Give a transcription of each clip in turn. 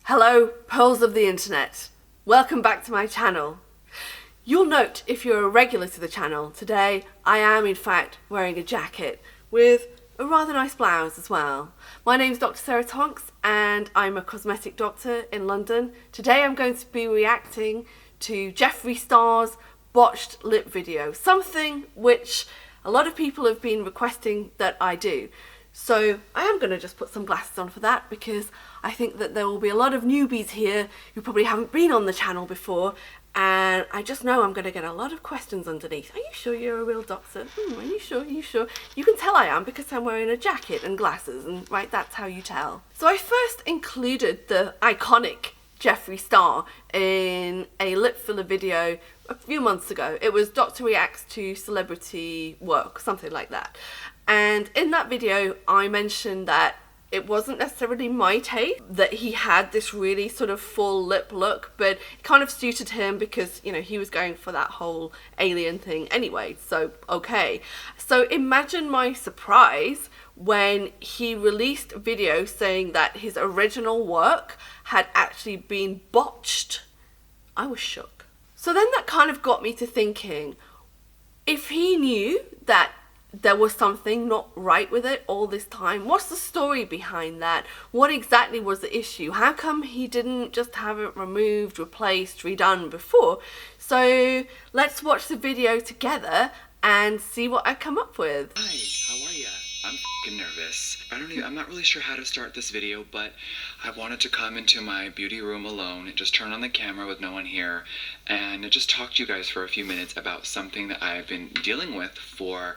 Hello, pearls of the internet. Welcome back to my channel. You'll note if you're a regular to the channel, today I am in fact wearing a jacket with a rather nice blouse as well. My name's Dr Sarah Tonks and I'm a cosmetic doctor in London. Today I'm going to be reacting to Jeffree Star's Botched lip video, something which a lot of people have been requesting that I do. So I am going to just put some glasses on for that because I think that there will be a lot of newbies here who probably haven't been on the channel before, and I just know I'm going to get a lot of questions underneath. Are you sure you're a real doctor? Are you sure? Are you sure? You can tell I am because I'm wearing a jacket and glasses, and right, that's how you tell. So I first included the iconic Jeffree Star in a lip filler video a few months ago. It was Doctor Reacts to Celebrity Work, something like that. And in that video, I mentioned that it wasn't necessarily my take, that he had this really sort of full lip look, but it kind of suited him because, you know, he was going for that whole alien thing anyway, so okay. So imagine my surprise when he released a video saying that his original work had actually been botched. I was shook. So then that kind of got me to thinking, if he knew that there was something not right with it all this time, what's the story behind that? What exactly was the issue? How come he didn't just have it removed, replaced, redone before? So let's watch the video together and see what I come up with. Hi, how are ya? I'm f***ing nervous. I'm not really sure how to start this video, but I wanted to come into my beauty room alone and just turn on the camera with no one here and just talk to you guys for a few minutes about something that I've been dealing with for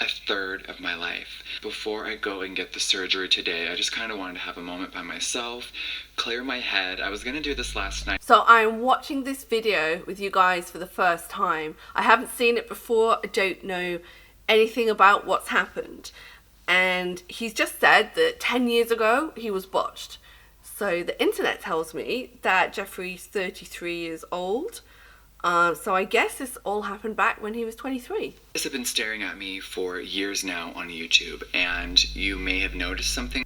a third of my life. Before I go and get the surgery today, I just kind of wanted to have a moment by myself, clear my head. I was gonna do this last night. So I'm watching this video with you guys for the first time. I haven't seen it before. I don't know anything about what's happened. And he's just said that 10 years ago he was botched. So the internet tells me that Jeffree's 33 years old. So I guess this all happened back when he was 23. This have been staring at me for years now on YouTube, and you may have noticed something.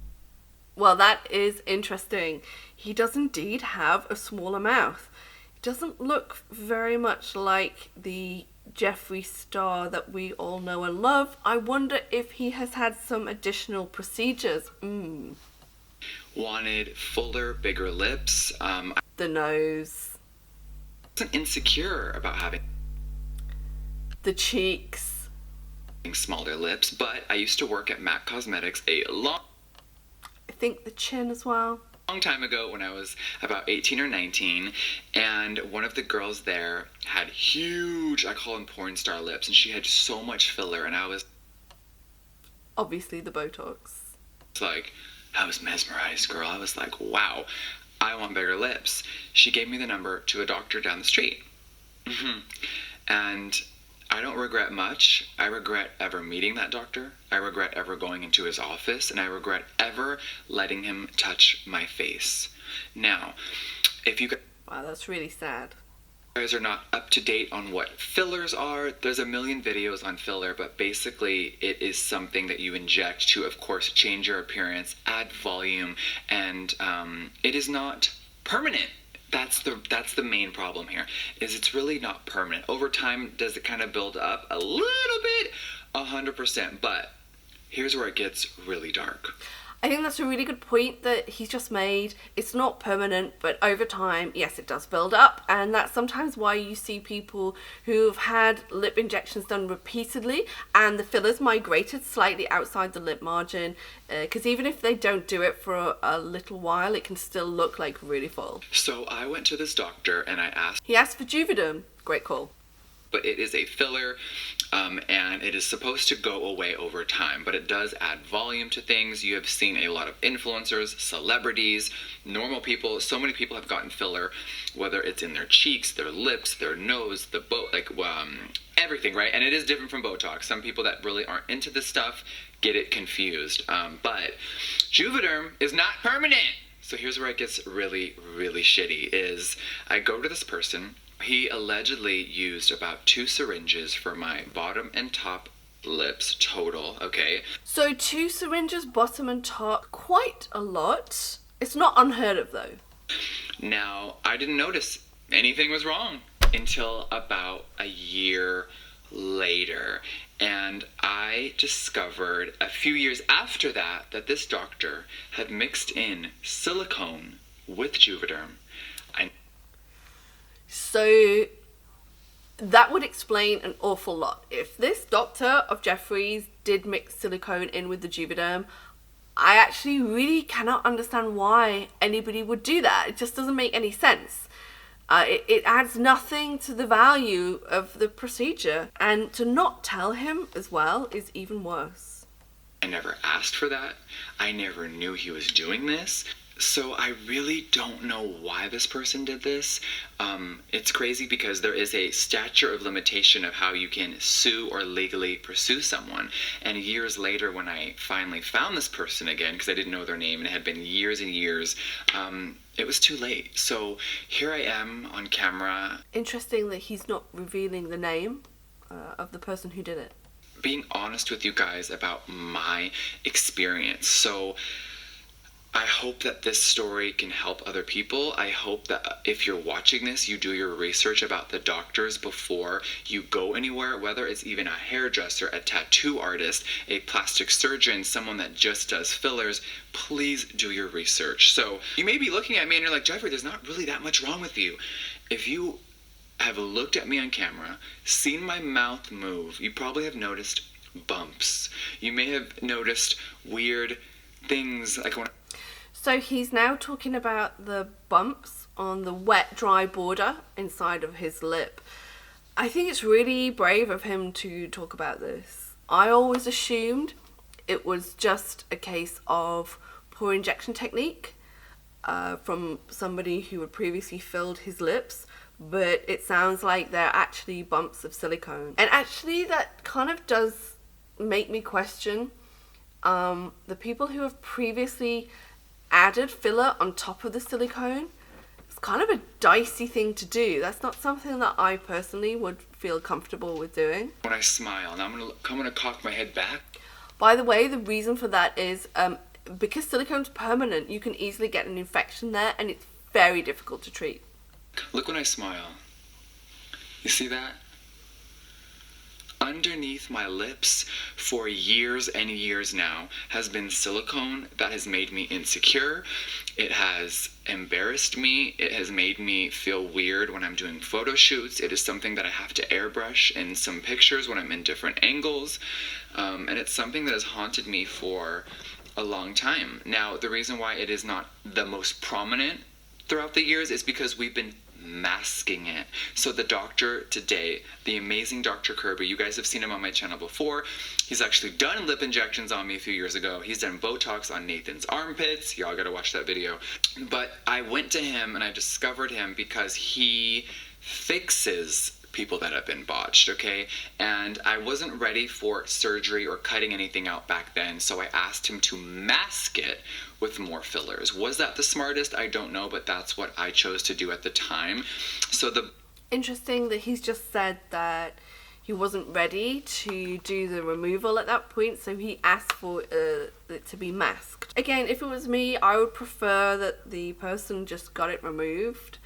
Well, that is interesting. He does indeed have a smaller mouth. He doesn't look very much like the Jeffree Star that we all know and love. I wonder if he has had some additional procedures. Wanted fuller, bigger lips. The nose. I wasn't insecure about having the cheeks, smaller lips, but I used to work at MAC Cosmetics I think the chin as well. Long time ago when I was about 18 or 19, and one of the girls there had huge, I call them porn star lips, and she had so much filler, and I was obviously the Botox. It's like, I was mesmerized, girl. I was like, wow, I want bigger lips. She gave me the number to a doctor down the street. And I don't regret much. I regret ever meeting that doctor. I regret ever going into his office, and I regret ever letting him touch my face. Now, if you wow, that's really sad. guys are not up to date on what fillers are, there's a million videos on filler, but basically it is something that you inject to, of course, change your appearance, add volume, and it is not permanent. That's the main problem here, is it's really not permanent. Over time, does it kind of build up a little bit? 100%, but here's where it gets really dark. I think that's a really good point that he's just made. It's not permanent, but over time, yes, it does build up. And that's sometimes why you see people who've had lip injections done repeatedly and the fillers migrated slightly outside the lip margin. Because even if they don't do it for a little while, it can still look like really full. So I went to this doctor and I asked. He asked for Juvederm. Great call. But it is a filler, and it is supposed to go away over time, but it does add volume to things. You have seen a lot of influencers, celebrities, normal people. So many people have gotten filler, whether it's in their cheeks, their lips, their nose, everything, right? And it is different from Botox. Some people that really aren't into this stuff get it confused. But Juvederm is not permanent. So here's where it gets really, really shitty, is I go to this person. He allegedly used about 2 syringes for my bottom and top lips total, okay? So 2 syringes, bottom and top, quite a lot. It's not unheard of though. Now, I didn't notice anything was wrong until about a year later. And I discovered a few years after that that this doctor had mixed in silicone with Juvederm. So that would explain an awful lot. If this doctor of Jeffree's did mix silicone in with the Juvederm, I actually really cannot understand why anybody would do that. It just doesn't make any sense. It adds nothing to the value of the procedure. And to not tell him as well is even worse. I never asked for that. I never knew he was doing this. So I really don't know why this person did this. It's crazy because there is a statute of limitation of how you can sue or legally pursue someone. And years later, when I finally found this person again, because I didn't know their name and it had been years and years, it was too late. So here I am on camera. Interesting that he's not revealing the name of the person who did it. Being honest with you guys about my experience. So I hope that this story can help other people. I hope that if you're watching this, you do your research about the doctors before you go anywhere, whether it's even a hairdresser, a tattoo artist, a plastic surgeon, someone that just does fillers. Please do your research. So you may be looking at me and you're like, Jeffree, there's not really that much wrong with you. If you have looked at me on camera, seen my mouth move, you probably have noticed bumps. You may have noticed weird things like when So he's now talking about the bumps on the wet-dry border inside of his lip. I think it's really brave of him to talk about this. I always assumed it was just a case of poor injection technique from somebody who had previously filled his lips, but it sounds like they're actually bumps of silicone. And actually that kind of does make me question the people who have previously added filler on top of the silicone. It's kind of a dicey thing to do. That's not something that I personally would feel comfortable with doing. when I smile, now I'm gonna cock my head back. By the way, the reason for that is because silicone's permanent, you can easily get an infection there and it's very difficult to treat. Look when I smile. You see that? Underneath my lips for years and years now has been silicone that has made me insecure. It has embarrassed me. It has made me feel weird when I'm doing photo shoots. It is something that I have to airbrush in some pictures when I'm in different angles. And it's something that has haunted me for a long time. Now, the reason why it is not the most prominent throughout the years is because we've been masking it. So the doctor today, the amazing Dr. Kirby, you guys have seen him on my channel before. He's actually done lip injections on me a few years ago. He's done Botox on Nathan's armpits. Y'all gotta watch that video. But I went to him and I discovered him because he fixes people that have been botched, okay? And I wasn't ready for surgery or cutting anything out back then, so I asked him to mask it with more fillers. Was that the smartest? I don't know, but that's what I chose to do at the time. So Interesting that he's just said that he wasn't ready to do the removal at that point, so he asked for it to be masked. Again, if it was me, I would prefer that the person just got it removed,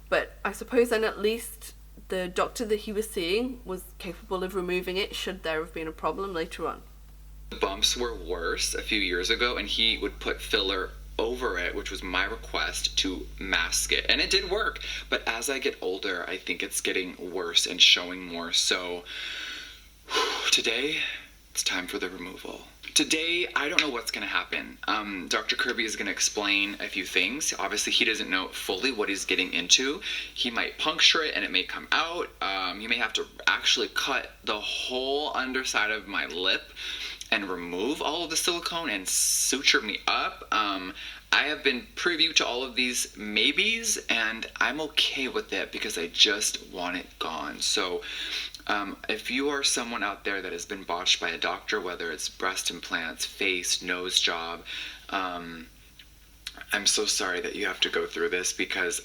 but I suppose then at least the doctor that he was seeing was capable of removing it should there have been a problem later on. bumps were worse a few years ago, and he would put filler over it, which was my request to mask it, and it did work. But as I get older, I think it's getting worse and showing more. So today it's time for the removal. Today, I don't know what's going to happen. Dr. Kirby is going to explain a few things. Obviously, he doesn't know fully what he's getting into. He might puncture it and it may come out. He may have to actually cut the whole underside of my lip and remove all of the silicone and suture me up. I have been privy to all of these maybes, and I'm okay with it because I just want it gone. So if you are someone out there that has been botched by a doctor, whether it's breast implants, face, nose job, I'm so sorry that you have to go through this, because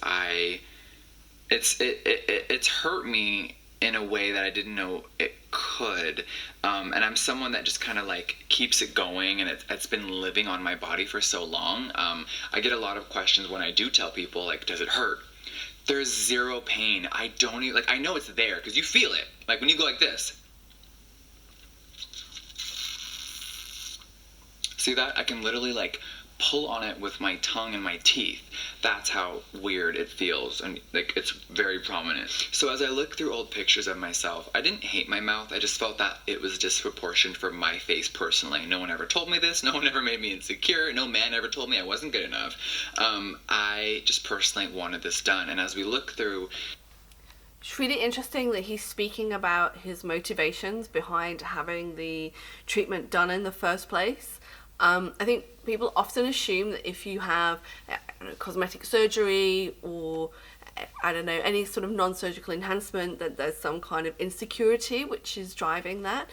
it's hurt me in a way that I didn't know could. And I'm someone that just kind of like keeps it going, and it's been living on my body for so long. I get a lot of questions when I do tell people, like, does it hurt? There's zero pain. I don't even, like, I know it's there because you feel it. Like when you go like this. See that? I can literally like pull on it with my tongue and my teeth. That's how weird it feels, and like it's very prominent. So as I look through old pictures of myself, I didn't hate my mouth. I just felt that it was disproportioned for my face personally. No one ever told me this. No one ever made me insecure. No man ever told me I wasn't good enough. I just personally wanted this done. And as we look through, it's really interesting that he's speaking about his motivations behind having the treatment done in the first place. I think people often assume that if you have cosmetic surgery or, I don't know, any sort of non-surgical enhancement, that there's some kind of insecurity which is driving that.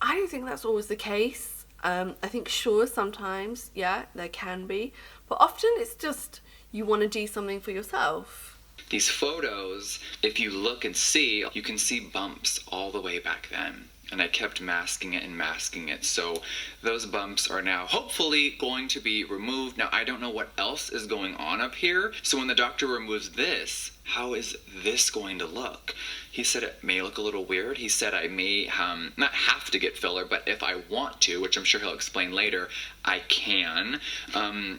I don't think that's always the case. I think sure, sometimes, yeah, there can be, but often it's just you want to do something for yourself. These photos, if you look and see, you can see bumps all the way back then. And I kept masking it and masking it. So those bumps are now hopefully going to be removed. Now, I don't know what else is going on up here. So when the doctor removes this, how is this going to look? He said it may look a little weird. He said I may not have to get filler, but if I want to, which I'm sure he'll explain later, I can.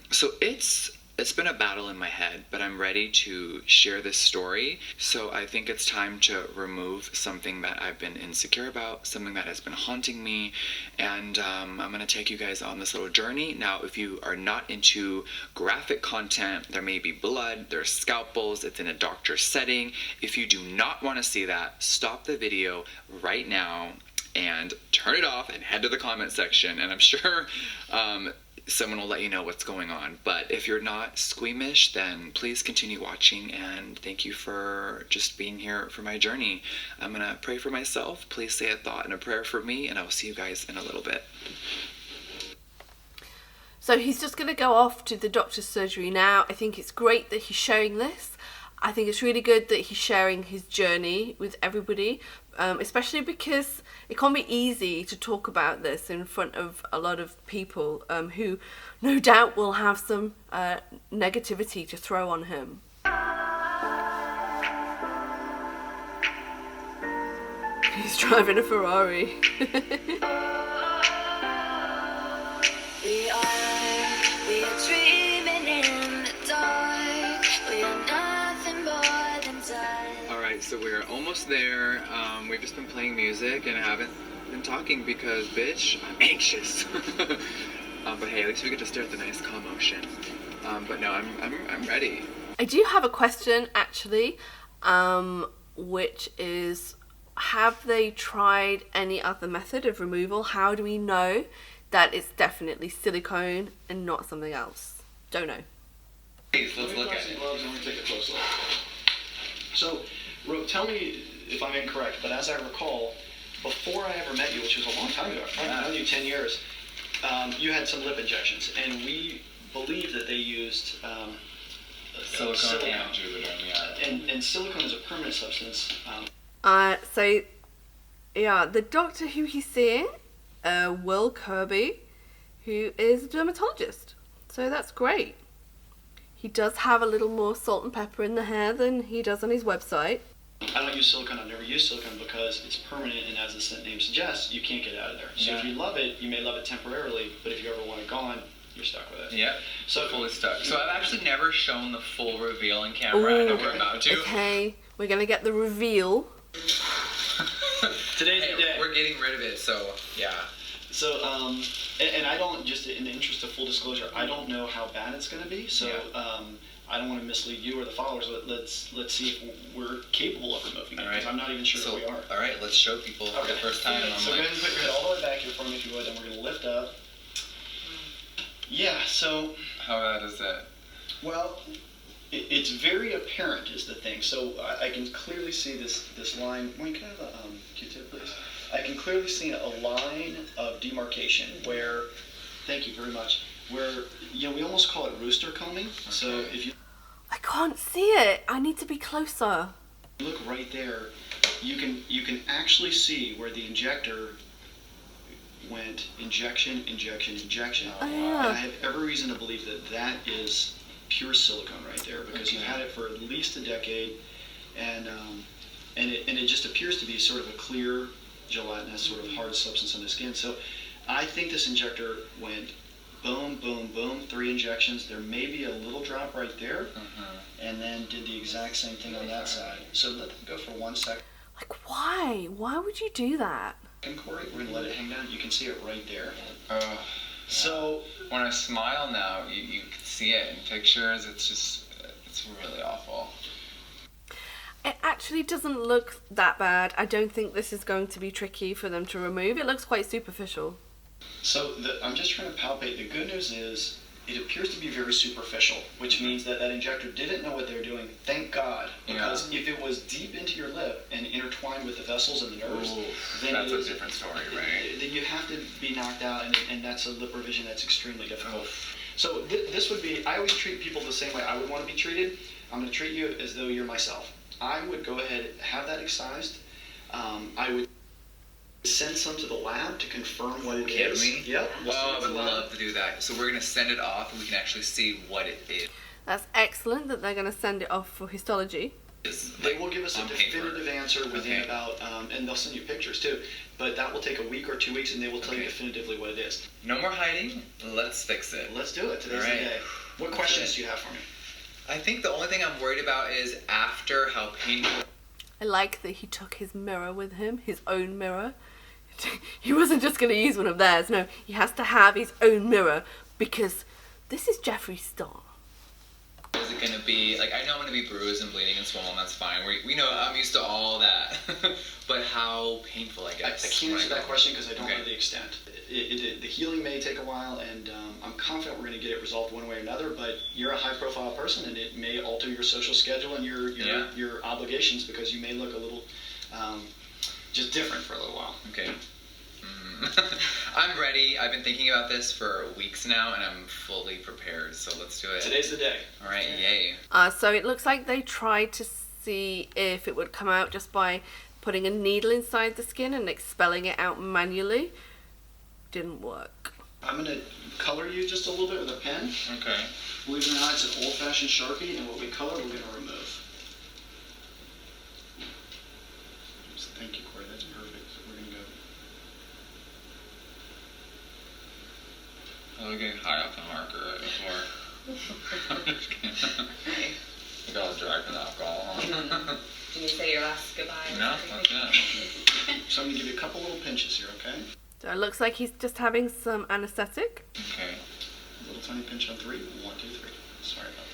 So it's been a battle in my head, but I'm ready to share this story. So I think it's time to remove something that I've been insecure about, something that has been haunting me, and I'm going to take you guys on this little journey. Now, if you are not into graphic content, there may be blood, there's scalpels, it's in a doctor setting. If you do not want to see that, stop the video right now and turn it off and head to the comment section, and I'm sure someone will let you know what's going on. But if you're not squeamish, then please continue watching, and thank you for just being here for my journey. I'm gonna pray for myself. Please say a thought and a prayer for me, and I will see you guys in a little bit. So he's just going to go off to the doctor's surgery now. I think it's great that he's sharing this. I think it's really good that he's sharing his journey with everybody, especially because it can't be easy to talk about this in front of a lot of people who no doubt will have some negativity to throw on him. He's driving a Ferrari. We are dreaming in the dark. We are nothing more than time. Alright, so we're almost there. We've just been playing music and I haven't been talking because, bitch, I'm anxious. But hey, at least we get to stare at the nice calm ocean. But no, I'm ready. I do have a question actually, which is, have they tried any other method of removal? How do we know that it's definitely silicone and not something else? Don't know. Please, let's look at it. Gloves and take a close look. So, tell me if I'm incorrect, but as I recall, before I ever met you, which was a long time ago, I've known you 10 years, you had some lip injections, and we believe that they used silicone. And silicone is a permanent substance. So, yeah, the doctor who he's seeing, Will Kirby, who is a dermatologist. So that's great. He does have a little more salt and pepper in the hair than he does on his website. I don't use silicone. I've never used silicone because it's permanent, and as the name suggests, you can't get out of there. So if you love it, you may love it temporarily, but if you ever want it gone, you're stuck with it. Yeah, so fully stuck. So I've actually never shown the full reveal in camera. I know we're about to. Okay, we're gonna get the reveal. Today's the day. We're getting rid of it, so yeah. So, and I don't, just in the interest of full disclosure, I don't know how bad it's going to be, so I don't want to mislead you or the followers, but let's see if we're capable of removing it, because I'm not even sure if we are. Alright, let's show people for the first time. So go ahead and put your head all the way back here for me if you would, and we're going to lift up. Yeah, so... How bad is that? Well, it's very apparent is the thing. So I can clearly see this line. Wayne, can I have a Q-tip, please? I can clearly see a line of demarcation where, thank you very much, where, we almost call it rooster combing. Okay. So if you... I can't see it. I need to be closer. Look right there. you can actually see where the injector went injection, injection, injection. Oh, And yeah. I have every reason to believe that that is pure silicone right there, because you've had it for at least a decade, and it just appears to be sort of a clear, gelatinous, sort of hard substance on the skin. So I think this injector went boom, boom, boom, 3 injections. There may be a little drop right there, and then did the exact same thing on that side. So let them go for 1 second. Like, why? Why would you do that? Corey, we're gonna let it hang down. You can see it right there. So when I smile now, you can see it in pictures. It's really awful. It actually doesn't look that bad. I don't think this is going to be tricky for them to remove. It looks quite superficial. So I'm just trying to palpate. The good news is it appears to be very superficial, which means that injector didn't know what they were doing. Thank God, because if it was deep into your lip and intertwined with the vessels and the nerves, then that's a different story, right? Then you have to be knocked out, and that's a lip revision that's extremely difficult. So this would be, I always treat people the same way I would want to be treated. I'm going to treat you as though you're myself. I would go ahead, have that excised. I would send some to the lab to confirm what it is. Me? Yep. Oh, I would love to do that. So we're going to send it off, and we can actually see what it is. That's excellent that they're going to send it off for histology. They will give us a on definitive paper. answer within Okay. about, and they'll send you pictures too, but that will take a week or 2 weeks, and they will tell you Okay. definitively what it is. No more hiding. Let's fix it. Let's do it. Today's All right. the day. What questions do you have for me? I think the only thing I'm worried about is after how painful. I like that he took his mirror with him, his own mirror. He wasn't just going to use one of theirs. No, he has to have his own mirror because this is Jeffree's star. Is it going to be, like, I know I'm going to be bruised and bleeding and swollen, that's fine. We know, I'm used to all that. But how painful, I I guess. can't answer that question because I don't Okay. know the extent. The healing may take a while, and I'm confident we're going to get it resolved one way or another, but you're a high-profile person, and it may alter your social schedule and your obligations, because you may look a little just different for a little while. Okay. I'm ready. I've been thinking about this for weeks now, and I'm fully prepared, so let's do it. Today's the day. All right, yay. So it looks like they tried to see if it would come out just by putting a needle inside the skin and expelling it out manually. Didn't work. I'm going to color you just a little bit with a pen. Okay. Believe it or not, it's an old-fashioned Sharpie, and what we color, we're going to remove. Thank you, Corey. That's perfect. So we're going to go. I was getting high off the marker right before. I'm just kidding. I got all dry from the alcohol. Did you say your last goodbye? No, that's it. So I'm going to give you a couple little pinches here, okay? So it looks like he's just having some anesthetic. Okay. A little tiny pinch on 3. 1, 2, 3. Sorry about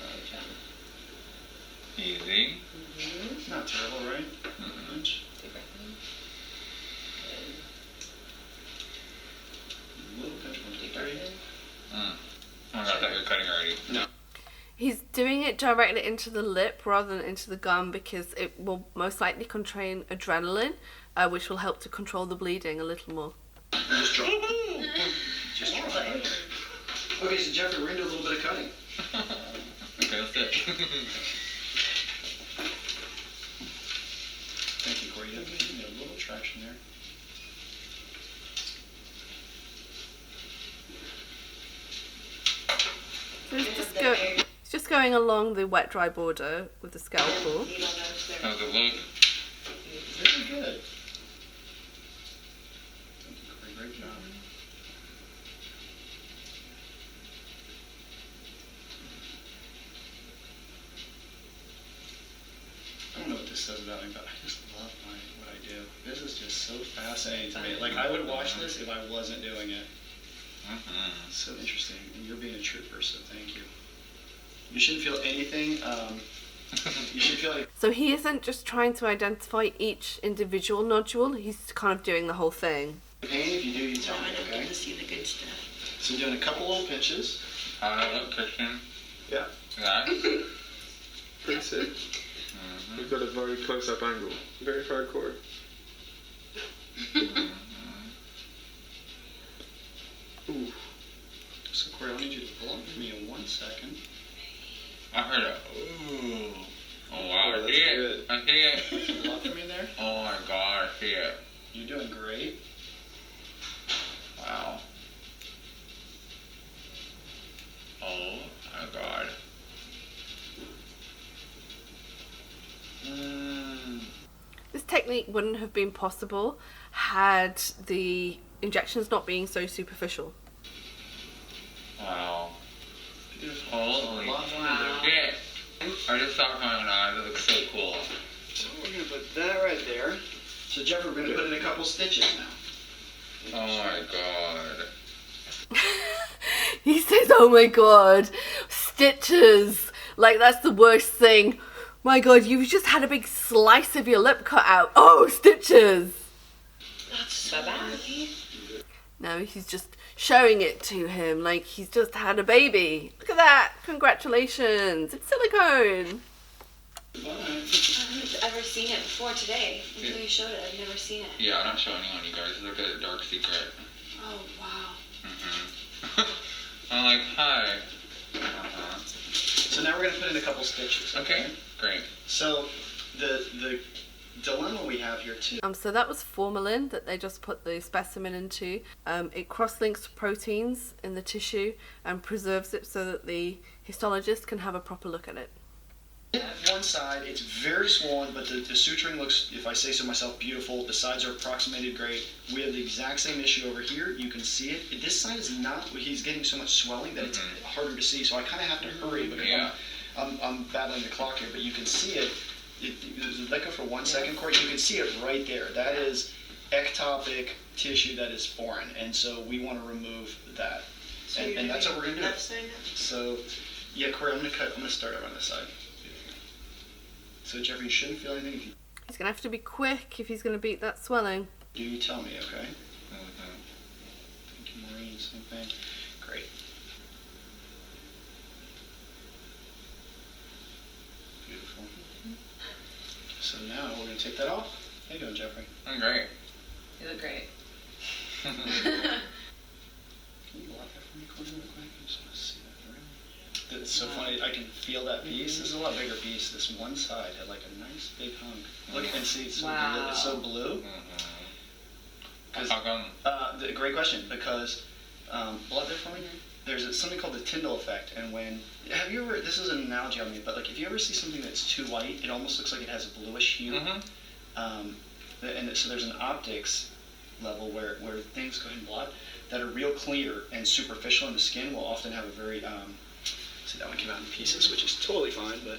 that. Easy. Not terrible, right? Pinch. Little pinch, 1, 2, 3. Oh my god, I thought you were cutting already. No. He's doing it directly into the lip rather than into the gum because it will most likely contain adrenaline, which will help to control the bleeding a little more. Just drop. Just drop. Okay, so Jeffrey, we're going to do a little bit of cutting. Okay, let's do it. Thank you, Corey. You have a little traction there. So he's just going along the wet-dry border with the scalpel. How's it look? Very good. Thank you, Corey. Great job. I don't know what this says about me, but I just love what I do. This is just so fascinating to me. Like, I would watch this if I wasn't doing it. It's so interesting. And you're being a trooper, so thank you. You shouldn't feel anything. You should feel like... So he isn't just trying to identify each individual nodule, he's kind of doing the whole thing. Pain, if you do, you tell me, I don't okay? get to see the good stuff. So doing a couple little pinches. How did I look, Christian? Yeah, That? pretty sick. We've got a very close-up angle. Very hardcore. Ooh. So Corey, I'll need you to pull up for me in 1 second. I heard it. Ooh. Oh wow, Oh, I that's see it. good. I see it. Pull up for me there. Oh my This technique wouldn't have been possible had the injections not being so superficial. Wow. Beautiful. Holy Wow. shit. I just saw my own eyes. It looks so cool. So we're gonna put that right there. So Jeffrey, we're gonna put in a couple stitches now. Oh my god. He says, oh my god, stitches. Like, that's the worst thing. My god, you've just had a big slice of your lip cut out. Oh, stitches. That's so bad. No, he's just showing it to him like he's just had a baby. Look at that. Congratulations. It's silicone. I haven't ever seen it before today. Until you showed it, I've never seen it. Yeah, I'm not showing it on you guys. It's like a dark secret. Oh, wow. I'm like, hi. So now we're gonna put in a couple stitches. Okay, great. So the dilemma we have here too. So that was formalin that they just put the specimen into. It cross-links proteins in the tissue and preserves it so that the histologist can have a proper look at it. One side, it's very swollen, but the suturing looks, if I say so myself, beautiful. The sides are approximated great. We have the exact same issue over here. You can see it. This side is not, he's getting so much swelling that it's harder to see, so I kind of have to hurry because I'm battling the clock here, but you can see it. Let go for 1 second, Corey. You can see it right there. That is ectopic tissue that is foreign, and so we want to remove that. So and that's what we're going to do. left side now? So, yeah, Corey, I'm going to start it on this side. So, Jeffrey, you shouldn't feel anything. If you He's going to have to be quick if he's going to beat that swelling. do, you tell me, okay? Thank you, Maureen. Same thing. Great. Beautiful. So now we're going to take that off. How you doing, Jeffrey? I'm great. You look great. Can you block that for me, Corey, real quick? I just want to see that around. It's so funny. I can feel that piece. This is a lot bigger piece. This one side had like a nice big hunk. Look and see. It's so Wow. It's so blue. How come? Great question. Because blood there for me. There's something called the Tyndall effect, and when have you ever? This is an analogy on me, but like if you ever see something that's too white, it almost looks like it has a bluish hue. And so there's an optics level where things go ahead and blot that are real clear and superficial in the skin will often have a very see, that one came out in pieces, which is totally fine, but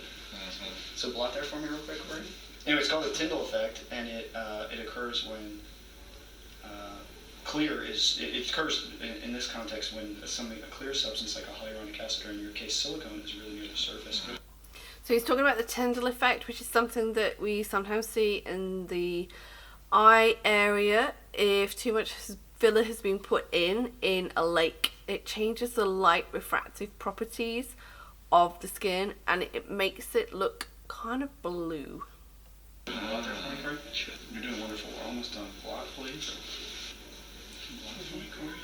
so blot there for me real quick, Corey. Anyway, it's called the Tyndall effect, and it occurs when clear is it occurs in this context when a clear substance like a hyaluronic acid, or in your case silicone, is really near the surface. So he's talking about the Tyndall effect, which is something that we sometimes see in the eye area. If too much filler has been put in a lake, it changes the light refractive properties of the skin and it makes it look kind of blue. You're doing wonderful. We're almost done. Block, please. Block for me, Corey.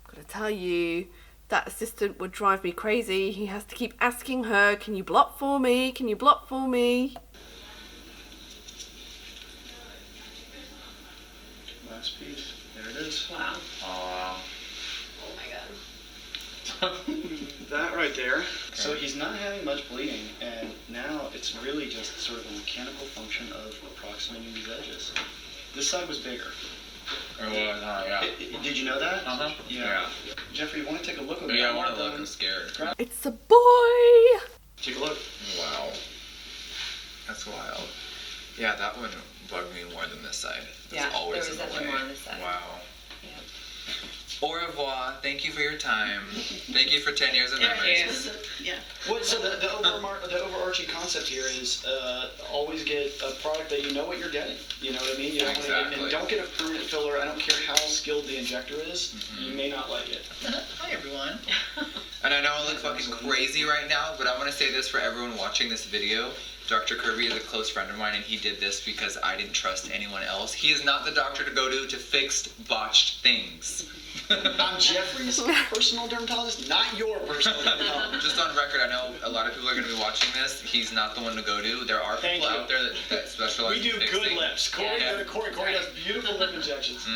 I'm gonna tell you, that assistant would drive me crazy. He has to keep asking her, can you blot for me? Can you blot for me? Last piece. There it is. Wow. Oh, Oh my god. That right there. So he's not having much bleeding, and now it's really just sort of a mechanical function of approximating these edges. This side was bigger. it was, yeah. Did you know that? Yeah. Jeffrey, you want to take a look at Yeah, I want to look. I'm scared. It's a boy! Take a look. Wow. That's wild. Yeah, that one bugged me more than this side. It's Yeah, always there was in the definitely way. more on this side. Wow. Yeah. Au revoir. Thank you for your time. Thank you for 10 years of memories. Yeah. What, so the overarching concept here is always get a product that you know what you're getting. You know what I mean? You don't Exactly. and don't get a permanent filler. I don't care how skilled the injector is. You may not like it. Hi, everyone. And I know I look fucking crazy right now, but I'm going to say this for everyone watching this video. Dr. Kirby is a close friend of mine, and he did this because I didn't trust anyone else. He is not the doctor to go to fix botched things. I'm Jeffrey's personal dermatologist, not your personal dermatologist. Just on record, I know a lot of people are going to be watching this. He's not the one to go to. There are Thank people you. out there that specialize We do in fixing. good lips. Corey, Yeah. go to Corey. Corey does beautiful lip injections.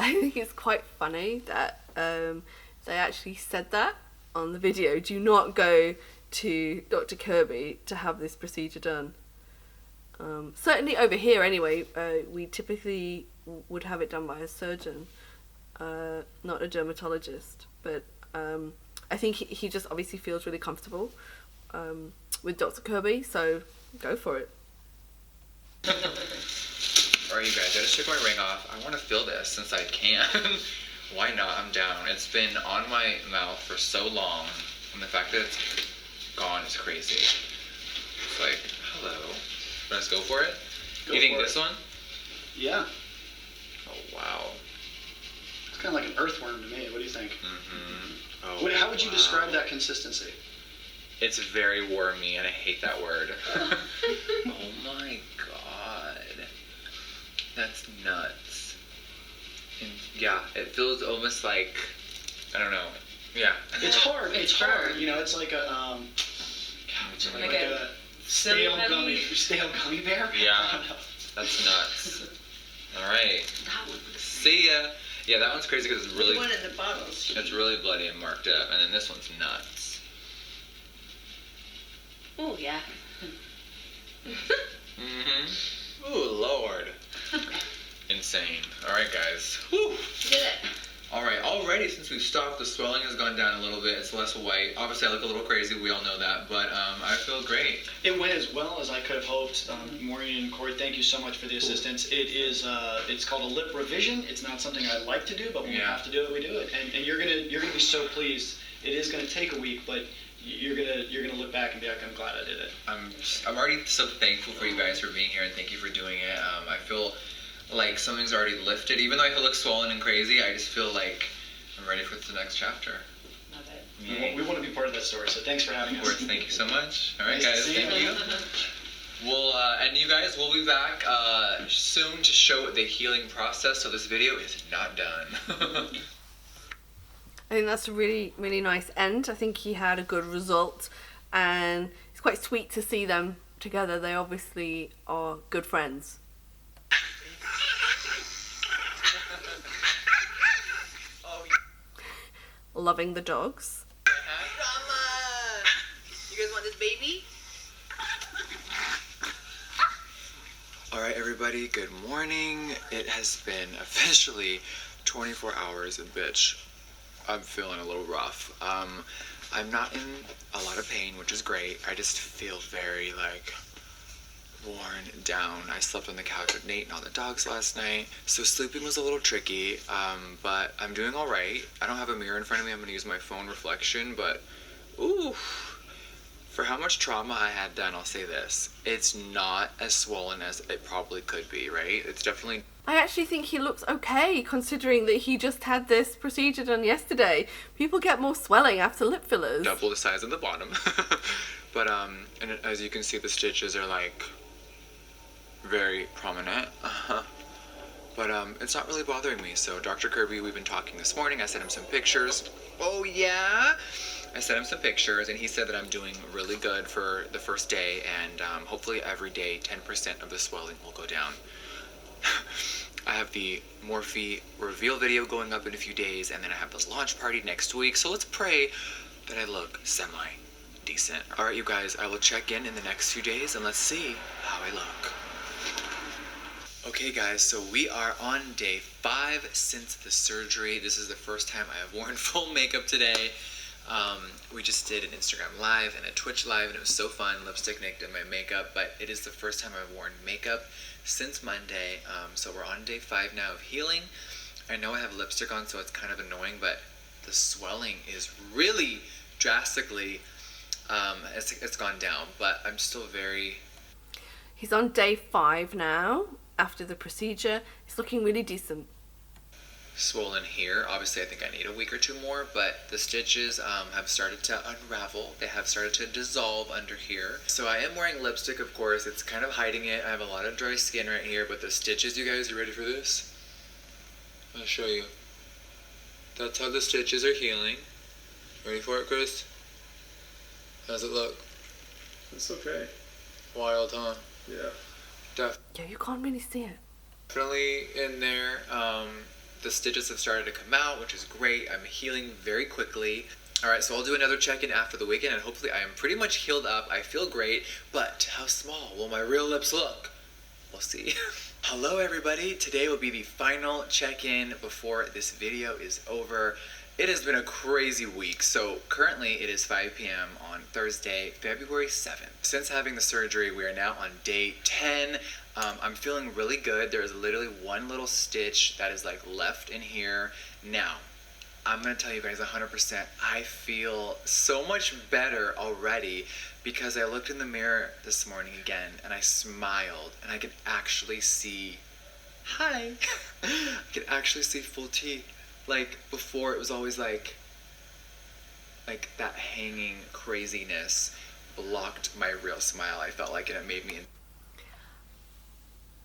I think it's quite funny that they actually said that on the video. Do not go to Dr. Kirby to have this procedure done. Certainly over here anyway, we typically would have it done by a surgeon, not a dermatologist. But I think he just obviously feels really comfortable with Dr. Kirby, so go for it. Alright, you guys, I just took my ring off. I want to feel this since I can. Why not? I'm down. It's been on my mouth for so long, and the fact that it's gone is crazy. It's like, hello. Let's go for it. You think this one? Yeah. Oh wow. It's kind of like an earthworm to me. What do you think? Oh, How would you describe that consistency? It's very wormy, and I hate that word. Oh my god. That's nuts. And yeah, it feels almost like, I don't know. Yeah. It's hard. It's hard. You know, it's like a like a stale gummy bear. Yeah. That's nuts. All right. See ya. Yeah, that one's crazy because it's really. The one in the bottles. It's really bloody and marked up, and then this one's nuts. Oh yeah. Ooh, Lord. Insane. All right, guys. Whew. You did it. All right. Already, since we've stopped, the swelling has gone down a little bit. It's less white. Obviously, I look a little crazy. We all know that, but I feel great. It went as well as I could have hoped. Maureen and Corey, thank you so much for the assistance. It is it's called a lip revision. It's not something I like to do, but when we have to do it, we do it. And you're gonna be so pleased. It is gonna take a week, but you're gonna look back and be like, I'm glad I did it. I'm already so thankful for you guys for being here, and thank you for doing it. I feel like something's already lifted. Even though I look swollen and crazy, I just feel like I'm ready for the next chapter. Love it. Yay. We want to be part of that story, so thanks for having Of us. course, thank you so much. All right, Nice to guys, see thank you. We'll and you guys, we'll be back soon to show the healing process. So this video is not done. I think that's a really, really nice end. I think he had a good result, and it's quite sweet to see them together. They obviously are good friends. Loving the dogs. Drama. You guys want this baby? All right, everybody, good morning. It has been officially 24 hours, and bitch, I'm feeling a little rough. I'm not in a lot of pain, which is great. I just feel very, like, worn down. I slept on the couch with Nate and all the dogs last night, so sleeping was a little tricky, but I'm doing all right. I don't have a mirror in front of me. I'm going to use my phone reflection, but, ooh, for how much trauma I had done, I'll say this. It's not as swollen as it probably could be, right? It's definitely... I actually think he looks okay, considering that he just had this procedure done yesterday. People get more swelling after lip fillers. double the size of the bottom. But, and as you can see, the stitches are, like, very prominent. But, it's not really bothering me. So, Dr. Kirby, we've been talking this morning. I sent him some pictures. Oh, yeah? I sent him some pictures, and he said that I'm doing really good for the first day, and hopefully every day 10% of the swelling will go down. I have the Morphe reveal video going up in a few days, and then I have this launch party next week, so let's pray that I look semi-decent. Alright, you guys, I will check in the next few days, and let's see how I look. Okay, guys, so we are on day 5 since the surgery. This is the first time I have worn full makeup today. We just did an Instagram live and a Twitch live, and it was so fun. Lipstick Nick did my makeup, but it is the first time I've worn makeup since Monday. So we're on day 5 now of healing. I know I have lipstick on, so it's kind of annoying, but the swelling is really drastically, it's gone down, but I'm still very... He's on day 5 now, after the procedure. He's looking really decent. swollen here. Obviously, I think I need a week or 2 more, but the stitches have started to unravel. They have started to dissolve under here. So I am wearing lipstick, of course. It's kind of hiding it. I have a lot of dry skin right here, but the stitches, you guys, you ready for this? I'll show you. That's how the stitches are healing. Ready for it, Chris? How's it look? It's okay. Wild, huh? Yeah. Yeah, you can't really see it. Definitely in there. The stitches have started to come out, which is great. I'm healing very quickly. Alright, so I'll do another check-in after the weekend, and hopefully I am pretty much healed up. I feel great, but how small will my real lips look? We'll see. Hello everybody, today will be the final check-in before this video is over. It has been a crazy week. So currently it is 5 p.m. on Thursday, February 7th. Since having the surgery, we are now on day 10. I'm feeling really good. There is literally one little stitch that is like left in here. Now, I'm gonna tell you guys 100%, I feel so much better already because I looked in the mirror this morning again and I smiled and I could actually see, hi, I could actually see full teeth. Like before it was always like that hanging craziness blocked my real smile, I felt like, and it made me.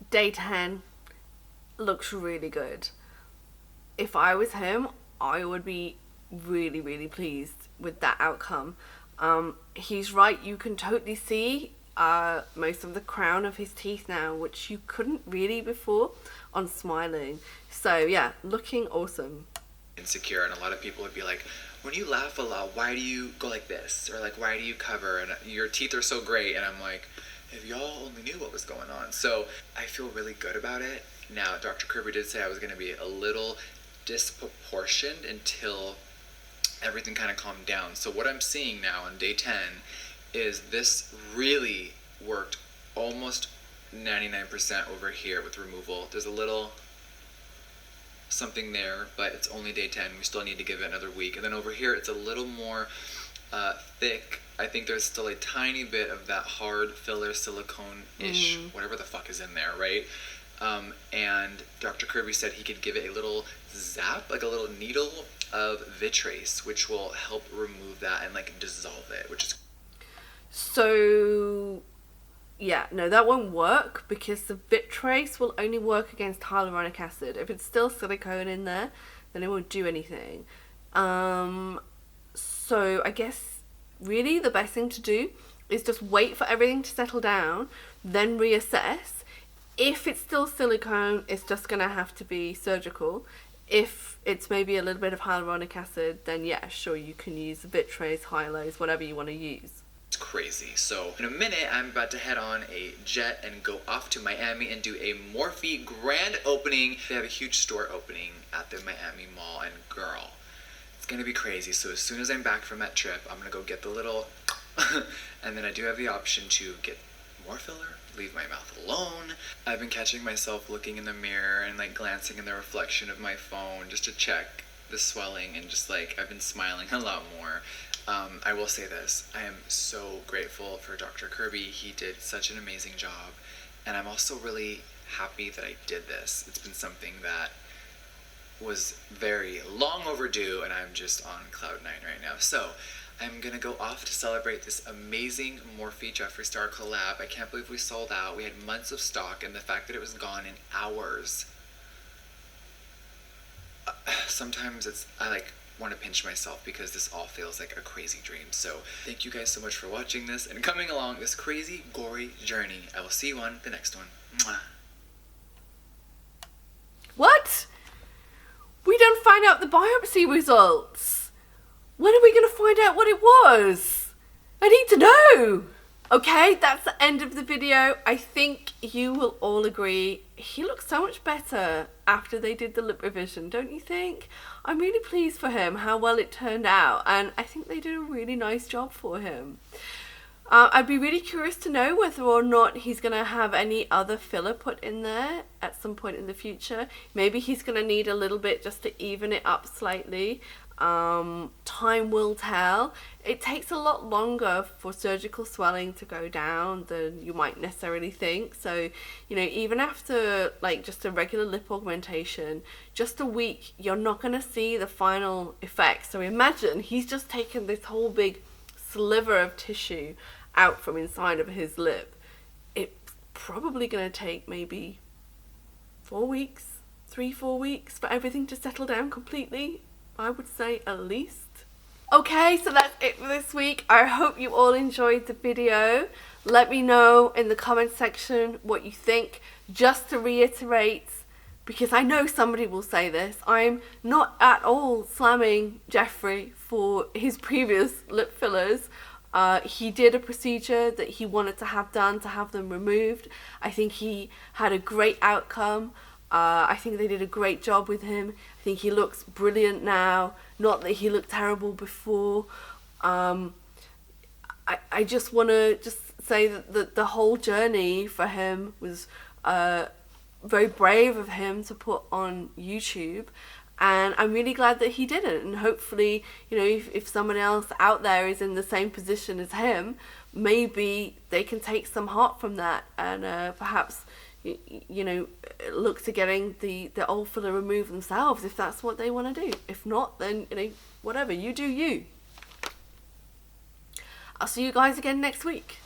Day 10 looks really good. If I was him, I would be really, really pleased with that outcome. He's right, you can totally see most of the crown of his teeth now, which you couldn't really before on smiling. So yeah, looking awesome. Insecure, and a lot of people would be like, when you laugh a lot, why do you go like this? Or like, why do you cover? And your teeth are so great. And I'm like, if y'all only knew what was going on. So I feel really good about it. Now, Dr. Kirby did say I was going to be a little disproportioned until everything kind of calmed down. So what I'm seeing now on day 10 is this really worked almost 99% over here with removal. There's a little something there, but it's only day 10. We still need to give it another week. And then over here it's a little more thick. I think there's still a tiny bit of that hard filler silicone-ish, whatever the fuck is in there, right? And Dr. Kirby said he could give it a little zap, like a little needle of Vitrace, which will help remove that and like dissolve it, which is... So yeah, no, that won't work because the Vitrace will only work against hyaluronic acid. If it's still silicone in there, then it won't do anything. So I guess really the best thing to do is just wait for everything to settle down, then reassess. If it's still silicone, it's just gonna have to be surgical. If it's maybe a little bit of hyaluronic acid, then yeah, sure, you can use the Vitrace, Hyalos, whatever you want to use. It's crazy. So in a minute, I'm about to head on a jet and go off to Miami and do a Morphe grand opening. They have a huge store opening at the Miami Mall, and girl, it's gonna be crazy. So as soon as I'm back from that trip, I'm gonna go get the little, and then I do have the option to get more filler, leave my mouth alone. I've been catching myself looking in the mirror and like glancing in the reflection of my phone just to check the swelling, and just like I've been smiling a lot more. I will say this, I am so grateful for Dr. Kirby. He did such an amazing job, and I'm also really happy that I did this. It's been something that was very long overdue, and I'm just on cloud 9 right now. So I'm gonna go off to celebrate this amazing Morphe Jeffree Star collab. I can't believe we sold out. We had months of stock, and the fact that it was gone in hours. Sometimes I like want to pinch myself because this all feels like a crazy dream. So thank you guys so much for watching this and coming along this crazy, gory journey. I will see you on the next one. Mwah. What? We don't find out the biopsy results. When are we going to find out what it was? I need to know. Okay, that's the end of the video. I think you will all agree he looks so much better after they did the lip revision, don't you think? I'm really pleased for him, how well it turned out, and I think they did a really nice job for him. I'd be really curious to know whether or not he's going to have any other filler put in there at some point in the future. Maybe he's going to need a little bit just to even it up slightly. Time will tell. It takes a lot longer for surgical swelling to go down than you might necessarily think. So, you know, even after like just a regular lip augmentation, just a week, you're not going to see the final effect. So imagine he's just taken this whole big sliver of tissue out from inside of his lip. It's probably going to take maybe 4 weeks, 3-4 weeks for everything to settle down completely. I would say at least. Okay, so that's it for this week. I hope you all enjoyed the video. Let me know in the comment section what you think. Just to reiterate, because I know somebody will say this, I'm not at all slamming Jeffree for his previous lip fillers. He did a procedure that he wanted to have done, to have them removed. I think he had a great outcome. I think they did a great job with him. I think he looks brilliant now, not that he looked terrible before. I just want to say that the whole journey for him was very brave of him to put on YouTube, and I'm really glad that he did it. And hopefully, you know, if someone else out there is in the same position as him, maybe they can take some heart from that, and perhaps you know, look to getting the old filler removed themselves if that's what they want to do. If not, then, you know, whatever, you do you. I'll see you guys again next week.